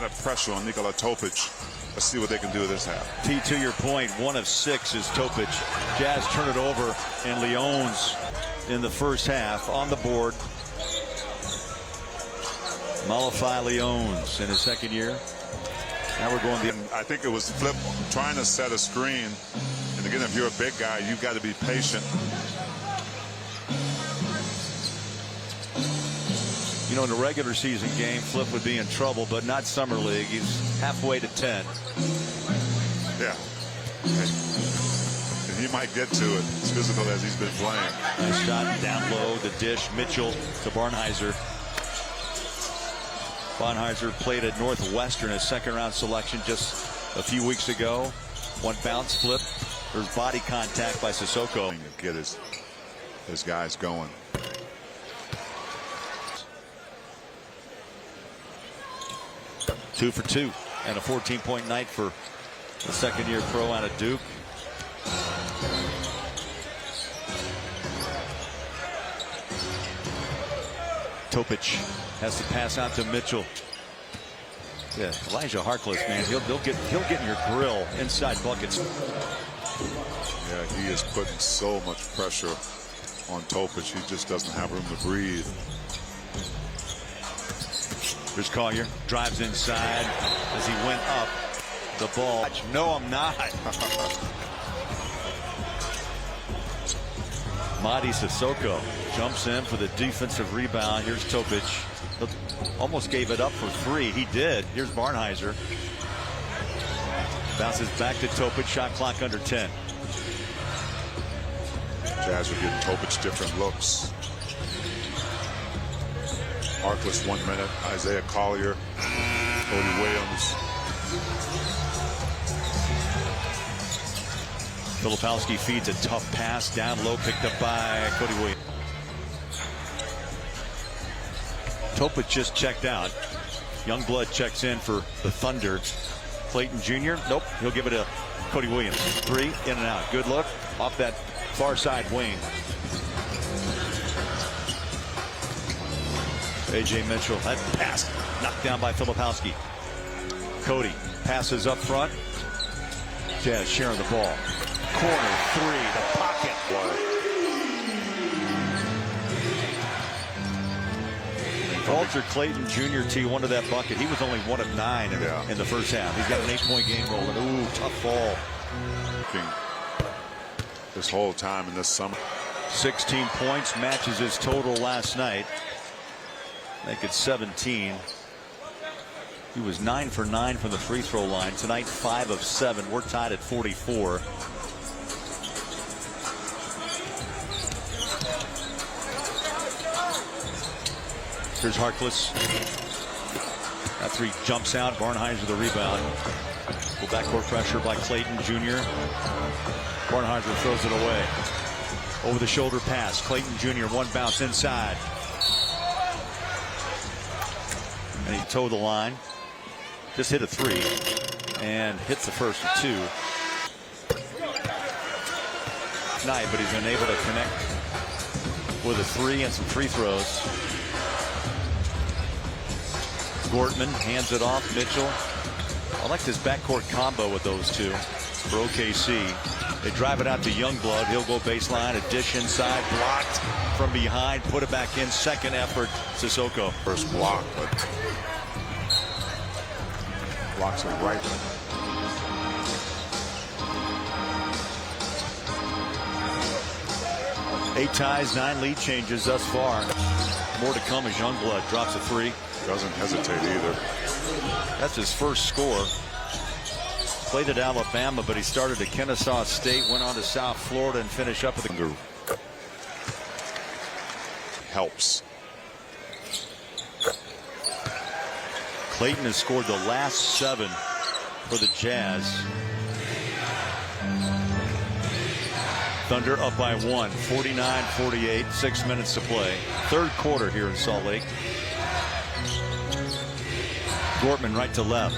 lot of pressure on Nikola Topic. Let's see what they can do this half. T, to your point, 1 of 6 is Topic. Jazz turn it over, and Leon's in the first half on the board. Malafai Leon's in his second year. Now we're going to I think it was Flip trying to set a screen. And again, if you're a big guy, you've got to be patient. You know, in a regular season game, Flip would be in trouble, but not Summer League. He's halfway to 10. Yeah. And he might get to it as physical as he's been playing. Nice shot down low, the dish. Mitchell to Barnhizer. Barnhizer played at Northwestern as second-round selection just a few weeks ago. One bounce flip. There's body contact by Sissoko. Get his guys going. Two for 2 and a 14-point night for the second-year pro out of Duke. Topic has to pass out to Mitchell. Yeah, Elijah Harkless, man, he'll get in your grill inside buckets. Yeah, he is putting so much pressure on Topic. He just doesn't have room to breathe. Here's Collier, drives inside as he went up the ball. No, I'm not. Mady Sissoko jumps in for the defensive rebound. Here's Topic. Almost gave it up for 3. He did. Here's Barnhizer. Bounces back to Topic. Shot clock under 10. Jazz are getting Topic different looks. Harkless 1 minute. Isaiah Collier. Cody Williams. Filipowski feeds a tough pass down low, picked up by Cody Williams. Topic just checked out. Youngblood checks in for the Thunder. Clayton Jr. Nope, he'll give it to Cody Williams. 3 in and out. Good look off that far side wing. A.J. Mitchell, that pass knocked down by Filipowski. Cody passes up front. Jazz sharing the ball. Corner 3, the pocket. Walter Clayton Jr. T1 to that bucket. He was only 1 of 9 in the first half. He's got an 8-point game rolling. Ooh, tough ball. This whole time in this summer. 16 points, matches his total last night. Make it 17. He was 9 for 9 from the free throw line. Tonight, 5 of 7. We're tied at 44. Here's Harkless. That 3 jumps out. Barnhizer the rebound. Full backcourt pressure by Clayton Jr. Barnhizer throws it away. Over the shoulder pass. Clayton Jr. 1 bounce inside. And he towed the line. Just hit a 3 and hits the first of 2 tonight, but he's been able to connect with a 3 and some free throws. Gortman hands it off. Mitchell. I like this backcourt combo with those two for OKC. They drive it out to Youngblood. He'll go baseline, a dish inside, blocked from behind, put it back in. Second effort, Sissoko. First block, but blocks it right. Eight ties, 9 lead changes thus far. More to come as Youngblood drops a 3. Doesn't hesitate either. That's his first score. Played at Alabama, but he started at Kennesaw State, went on to South Florida, and finished up with the helps. Clayton has scored the last 7 for the Jazz. Thunder up by 1, 49-48, 6 minutes to play. Third quarter here in Salt Lake. Gortman right to left.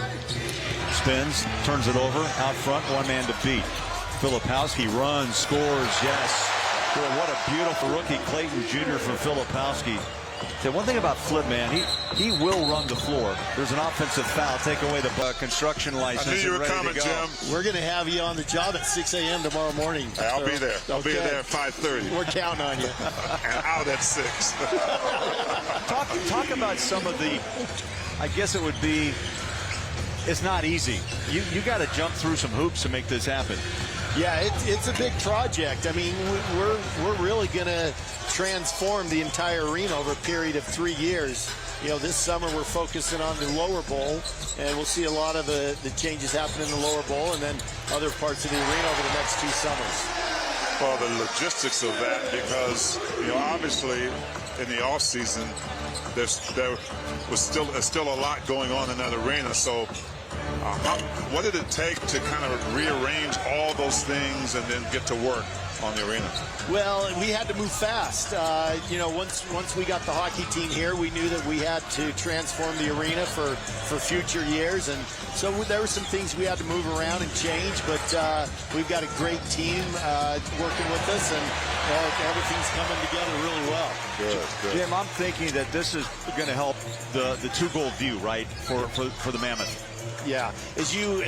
Spins, turns it over, out front, 1 man to beat. Filipowski runs, scores, yes. Boy, what a beautiful rookie, Clayton Jr. from Filipowski. The one thing about Flip, man, he will run the floor. There's an offensive foul, take away the construction license. I knew you were coming, Jim. We're going to have you on the job at 6 a.m. tomorrow morning. I'll be there. I'll be there at 5:30. We're counting on you. And out at 6. Talk about some of the, I guess it would be, it's not easy. You got to jump through some hoops to make this happen. Yeah, it's a big project. I mean, we're really going to transform the entire arena over a period of 3 years. You know, this summer we're focusing on the lower bowl, and we'll see a lot of the changes happen in the lower bowl and then other parts of the arena over the next 2 summers. Well, the logistics of that, because, you know, obviously in the off season, there was still a lot going on in that arena. So what did it take to kind of rearrange all those things and then get to work on the arena? Well, we had to move fast. You know, once we got the hockey team here, we knew that we had to transform the arena for future years, and so there were some things we had to move around and change. But we've got a great team working with us, and everything's coming together really well. Good. Jim, I'm thinking that this is going to help the 2-goal view, right, for the Mammoth. Yeah, as you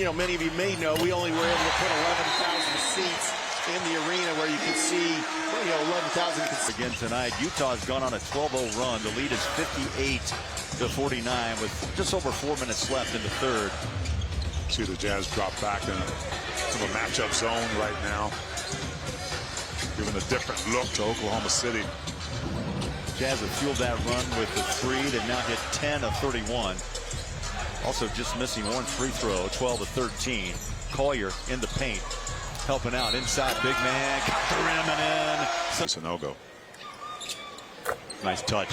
know, many of you may know, we only were able to put 11,000 seats in the arena where you can see, you know, 11,000. Again tonight, Utah's gone on a 12-0 run. The lead is 58-49 with just over 4 minutes left in the third. See the Jazz drop back in a matchup zone right now, giving a different look to Oklahoma City. Jazz have fueled that run with the 3. They've now hit 10 of 31. Also just missing one free throw, 12 of 13. Collier in the paint, helping out inside, big man, got the rim and in. It's a no-go. Nice touch.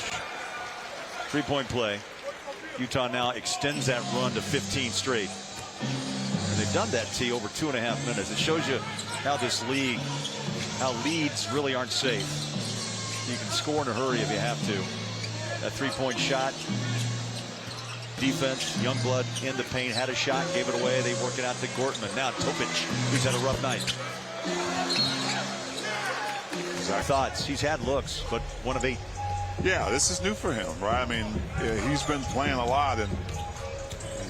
3-point play. Utah now extends that run to 15 straight. And they've done that, T, over 2.5 minutes. It shows you how this league, how leads really aren't safe. You can score in a hurry if you have to. That 3-point shot. Defense, Youngblood in the paint, had a shot, gave it away. They work it out to Gortman. Now Topic, who's had a rough night. Thoughts? He's had looks, but 1 of 8. Yeah, this is new for him, right? I mean, he's been playing a lot, and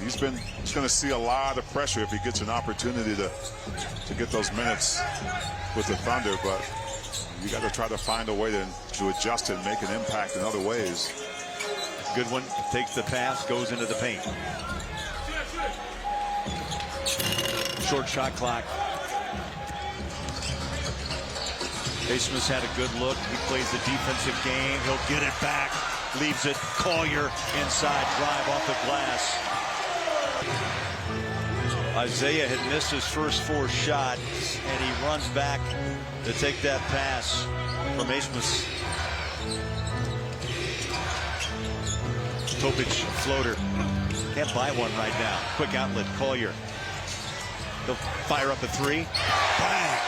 he's going to see a lot of pressure if he gets an opportunity to get those minutes with the Thunder. But you got to try to find a way to adjust and make an impact in other ways. Good one, takes the pass, goes into the paint. Short shot clock. Smith's had a good look. He plays the defensive game. He'll get it back. Leaves it. Collier inside, drive off the glass. Isaiah had missed his first 4 shots, and he runs back to take that pass from Smith. Topic floater. Can't buy one right now. Quick outlet, Collier. They'll fire up a 3. Bang!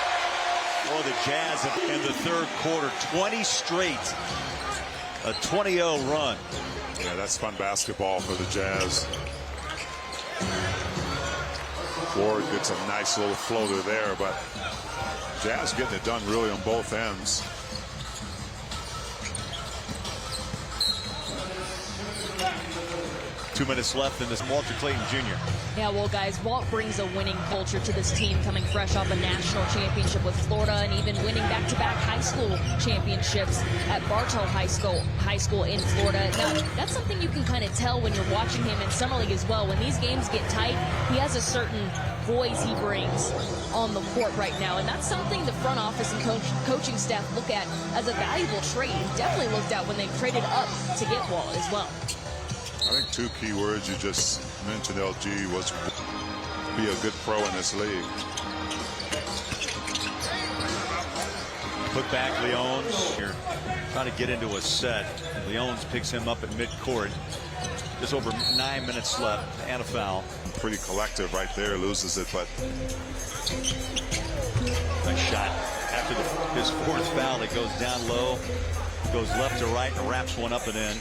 Oh, the Jazz in the third quarter, 20 straight. A 20-0 run. Yeah, that's fun basketball for the Jazz. Ward gets a nice little floater there, but Jazz getting it done really on both ends. Two minutes left in this. Walter Clayton Jr. Yeah, well, guys, Walt brings a winning culture to this team, coming fresh off a national championship with Florida and even winning back-to-back high school championships at Bartow High School in Florida. Now, that's something you can kind of tell when you're watching him in Summer League as well. When these games get tight, he has a certain poise he brings on the court right now, and that's something the front office and coaching staff look at as a valuable trade. Definitely looked at when they traded up to get Walt as well. I think 2 key words you just mentioned, LG, was be a good pro in this league. Put back Leons. Here, trying to get into a set. Leons picks him up at midcourt. Just over 9 minutes left and a foul. Pretty collective right there, loses it, but nice shot. After his 4th foul, it goes down low, goes left to right, and wraps one up and in.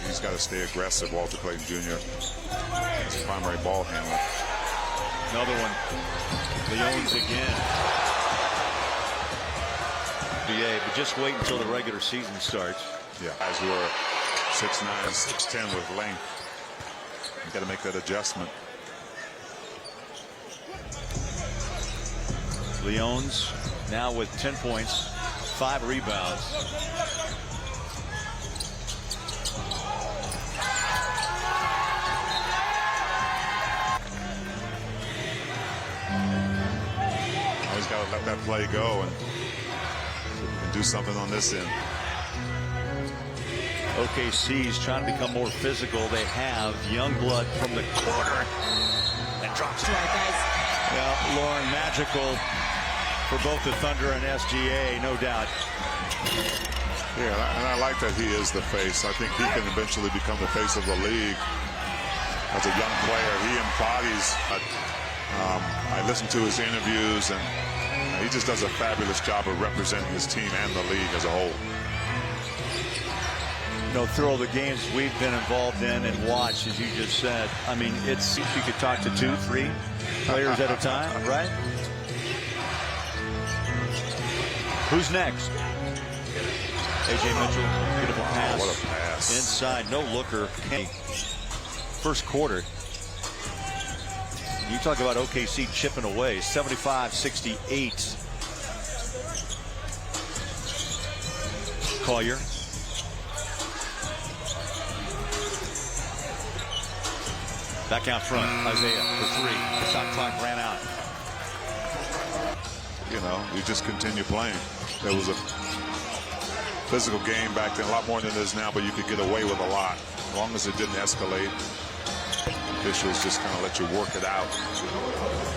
He's got to stay aggressive, Walter Clayton Jr. He's a primary ball handler. Another one. Leons again. BA, but just wait until the regular season starts. Yeah, guys who are 6'9", 6'10" with length. You got to make that adjustment. Leones now with 10 points, 5 rebounds. Always got to let that play go and do something on this end. OKC's trying to become more physical. They have young blood from the corner and drops it. Right, guys. Yeah, Lauren, magical for both the Thunder and SGA, no doubt. Yeah, and I like that he is the face. I think he can eventually become the face of the league. As a young player, he embodies. I listen to his interviews, and he just does a fabulous job of representing his team and the league as a whole. You know, through all the games we've been involved in and watched, as you just said, I mean, it's you could talk to 2, 3 players at a time, right? Who's next? A.J. Mitchell, beautiful pass. What a pass. Inside, no looker. First quarter. You talk about OKC chipping away, 75-68. Collier. Back out front, Isaiah for 3. The shot clock ran out. You know, you just continue playing. There was a physical game back then, a lot more than it is now, but you could get away with a lot. As long as it didn't escalate, officials just kind of let you work it out.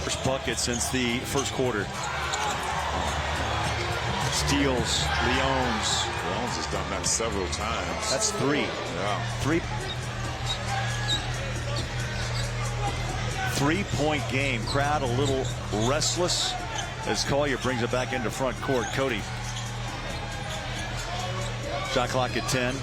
First bucket since the first quarter. Steals, Leones. Leones has done that several times. That's 3. Yeah. 3. 3-point game. Crowd a little restless as Collier brings it back into front court. Cody. Shot clock at 10.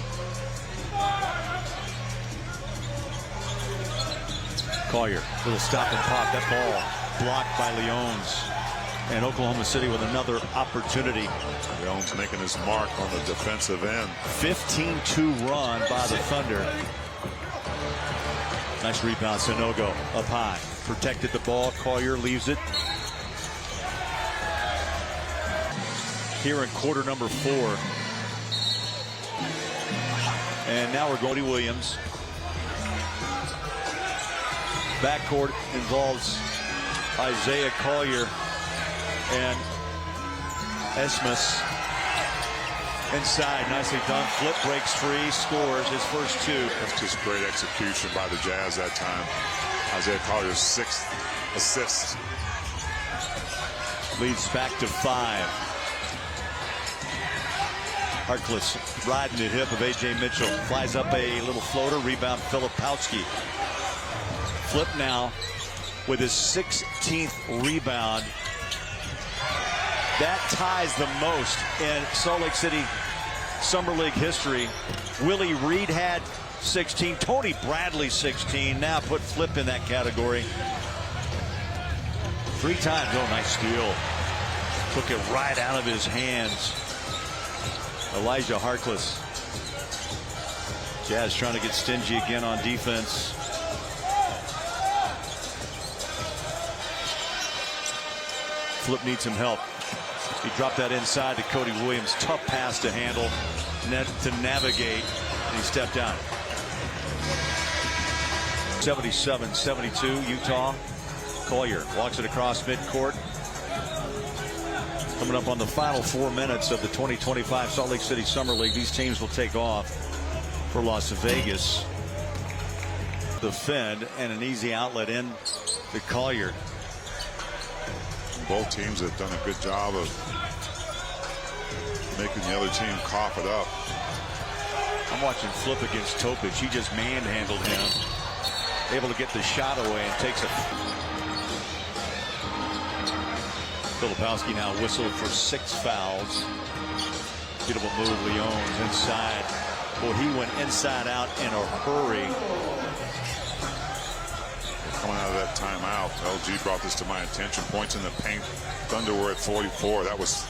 Collier, little stop and pop. That ball blocked by Leones. And Oklahoma City with another opportunity. Leones making his mark on the defensive end. 15-2 run by the Thunder. Nice rebound, Sanogo up high. Protected the ball. Collier leaves it. Here in quarter number 4. And now we're going to Williams. Backcourt involves Isaiah Collier and Esmus. Inside, nicely done. Flip breaks free, scores his first 2. That's just great execution by the Jazz that time. Isaiah Collier's 6th assist. Leads back to 5. Harkless riding the hip of A.J. Mitchell. Flies up a little floater. Rebound, Filipowski. Flip now with his 16th rebound. That ties the most in Salt Lake City Summer League history. Willie Reed had 16. Tony Bradley 16. Now put Flip in that category. 3 times. Oh, nice steal. Took it right out of his hands. Elijah Harkless. Jazz trying to get stingy again on defense. Flip needs some help. He dropped that inside to Cody Williams. Tough pass to handle, to navigate, and he stepped out. 77-72, Utah. Collier walks it across midcourt. Coming up on the final 4 minutes of the 2025 Salt Lake City Summer League. These teams will take off for Las Vegas. The Fed and an easy outlet in to Collier. Both teams have done a good job of making the other team cough it up. I'm watching Flip against Topic. He just manhandled him. Able to get the shot away and takes it. Filipowski now whistled for 6 fouls. Beautiful move, Leones inside. Well, he went inside out in a hurry. Coming out of that timeout, LG brought this to my attention. Points in the paint. Thunder were at 44. That was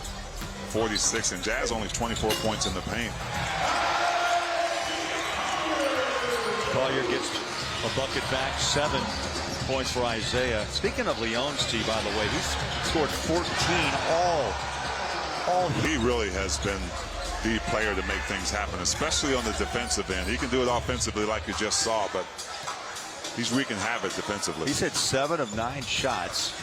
46. And Jazz only 24 points in the paint. Collier gets a bucket back, 7 points for Isaiah. Speaking of Leon's tee, by the way, he's scored 14 He really has been the player to make things happen, especially on the defensive end. He can do it offensively like you just saw, but he's wreaking havoc defensively. He's hit 7 of 9 shots.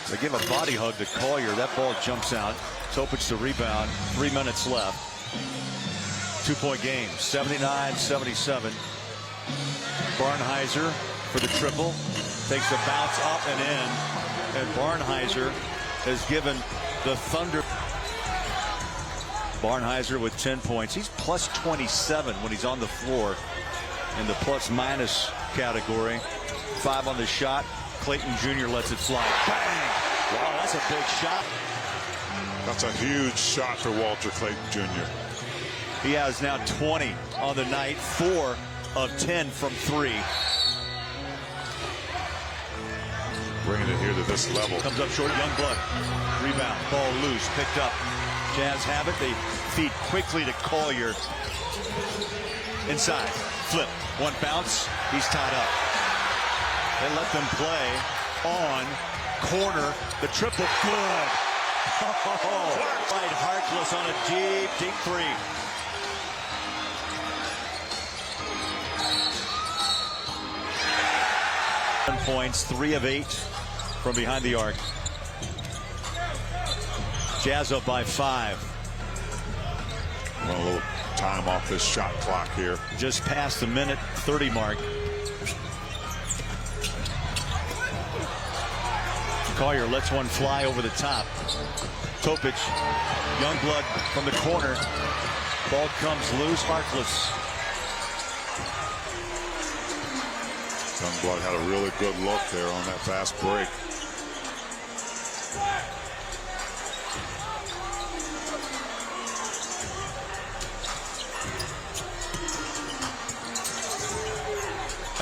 They give a body hug to Collier. That ball jumps out. Topic the rebound. 3 minutes left. 2-point game. 79-77. Barnhizer for the triple. Takes the bounce up and in. And Barnhizer has given the Thunder. Barnhizer with 10 points. He's plus 27 when he's on the floor in the plus-minus category. 5 on the shot. Clayton Jr. lets it fly. Bang! Wow, that's a big shot. That's a huge shot for Walter Clayton Jr. He has now 20 on the night, 4 of 10 from 3. Bringing it here to this level. Comes up short, Youngblood. Rebound, ball loose, picked up. Jazz have it. They feed quickly to Collier. Inside, flip, 1 bounce. He's tied up. They let them play on corner. The triple, good. Right, Harkless on a deep 3. Points, 3 of 8 from behind the arc. Jazz up by 5. Well, a little time off this shot clock here. Just past the minute 30 mark. Collier lets one fly over the top. Topic, Youngblood from the corner. Ball comes loose, Harkless. Youngblood had a really good look there on that fast break.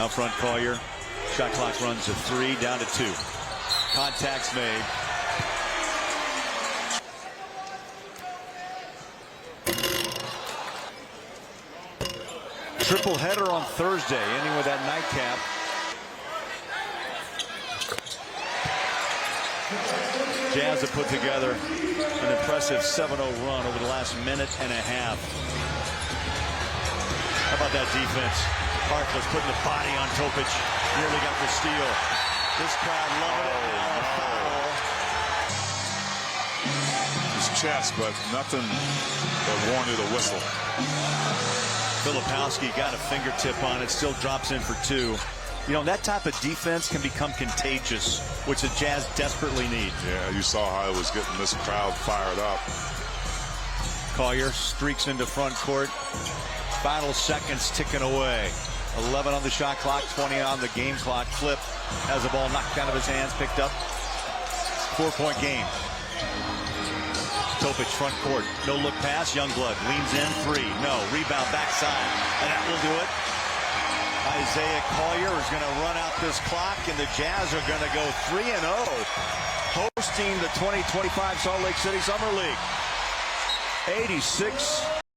Out front, Collier. Shot clock runs to 3, down to 2. Contacts made. Triple header on Thursday, ending with that nightcap. Jazz have put together an impressive 7-0 run over the last minute and a half. How about that defense? Harkless putting the body on Topic. Nearly got the steal. This crowd loved it. His chest, but nothing that warranted a whistle. Filipowski got a fingertip on it, still drops in for 2. You know, that type of defense can become contagious, which the Jazz desperately need. Yeah, you saw how it was getting this crowd fired up. Collier streaks into front court. Final seconds ticking away. 11 on the shot clock, 20 on the game clock. Flip has the ball knocked out of his hands, picked up. 4-point game. Topic front court, no look pass. Youngblood leans in, 3, no, rebound backside, and that will do it. Isaiah Collier is going to run out this clock, and the Jazz are going to go 3-0, hosting the 2025 Salt Lake City Summer League. 86